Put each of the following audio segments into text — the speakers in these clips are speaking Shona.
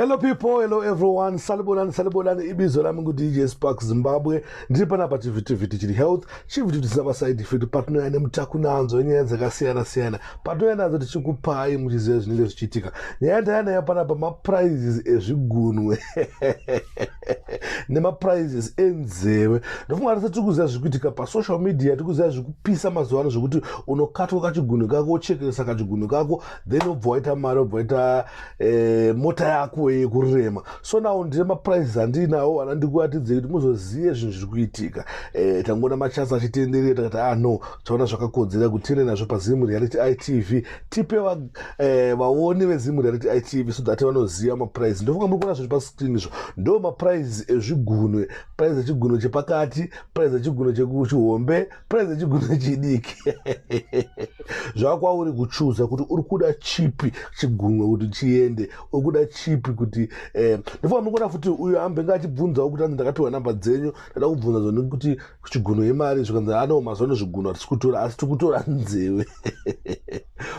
Hello people, hello everyone. Salibonani ibizo lami ngu DJ Spark Zimbabwe. Ndiri panapa chivhiti chiri health, chivhiti chisina side effect patinoya nemutaku nanzo nyaya dzakasiyana. Patinoya nadzo tichikupai muchiziva zvinenge zvichiitika. Nyaya ndayanayo panapa maprizes ezvigunwe. Nemaprizes enzeve. Ndofunga kuti tikuziva zvikuitika pasocial media, tikuziva zvikupisa mazuva ano zvokuti unokatwa kachigunwe kako, uchekeresa kachigunwe kako, then ubva waita mari, ubva waita mota yako yekurema. So now ndine maprizes andinawo anandikuratidze kuti muzoziye zvinhu zviri kuitika. Tangoona machansi achitenderera takati no, taona zvakakodzera kuti tiende nazvo paZimu Reality ITV, tipe vaoni veZimu Reality ITV so that vanoziva maprizes. Ndofunga muri kuona zviri pascreen izvo ndo maprizes ezvigunwe, prize echigunwe chepakati, prize echigunwe chehombe, prize echigunwe chidiki. Zvakwauri kuchuza kuti uri kuda chipi chigunwe kuti chiende, uri kuda chipi kuti ndofunga muri kuona futi uyo ambenga achibvunzawo kuti ndakatowa namba dzenyu, ndada kubvunza zvone kuti chigunwe yemari zvikanzi ano mazuva ano zvigunwe hatisi kutora asi tikutora nzeve.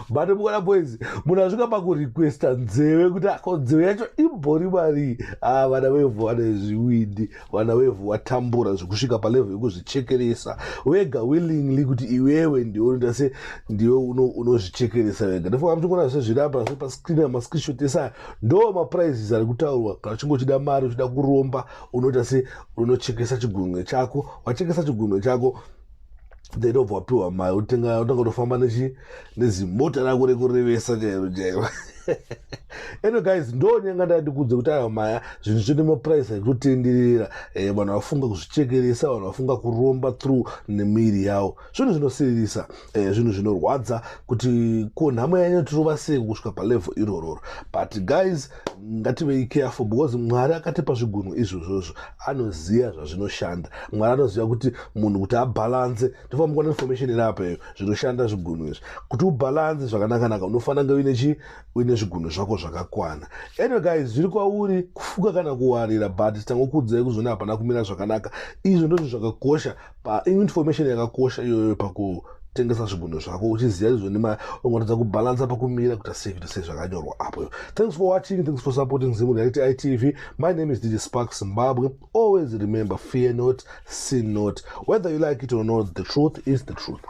But mukona boys, munasvika pakurequesta nzeve kuti ako nzeve yacho imbori mari. Vana vevhu vane zviwindi, vana vevhu watambura zvekusvika palevel yekuzvichekeresa wega willingly kuti iwewe ndiwe unozvichekeresa wega. Ndofunga kuti kuona zviri apa zviri pascreen amascreenshot esaya ndo maprizes ari kutaurwa. Kana uchinge uchida mari, uchida kuromba, unoita se unochekesa chigunwe chako, wachekesa chigunwe chako then obva wapiwa mari, utanga kutofamba nezimota rako rekurevesa chairo. Anyway guys, ndo nyanga ndandikudze kuti ayo maya zvinhu zvine maprice akutenderera, vanhu vafunga kuzvichekeresa, vanhu vafunga kuromba through nemiri yavo, zvinhu zvinosiririsa, zvinhu zvinorwadza kuti ko nhamo yanyu tirova sei kusvika palevel irororo. But guys, ngativei careful because Mwari akatipa zvigunwe izvozvozvo, anoziva zvazvinoshanda. Mwari anoziva kuti munhu kuti abalance, tofamba mukuona information iri apa iyo zvinoshanda zvigunwe izvi. Kuti ubalance zvakanaka unofanira kunge uine zvigunwe zvako zvakakwana. Anyway guys, zviri kwauri kufuka kana kuwarira, but tangokudzai kuzona hapana kumira zvakanaka. Izvo ndozvo zvakakosha, information yakakosha iyoyo pakutengesa zvigunwe zvako, uchiziva izvo ungoratidza kubalansa pakumira kuti sei zvakanyorwa apo. Thanks for watching, thanks for supporting Zimu Reality ITV. My name is DJ Spark Zimbabwe. Always remember, fear not, sin not. Whether you like it or not, the truth is the truth.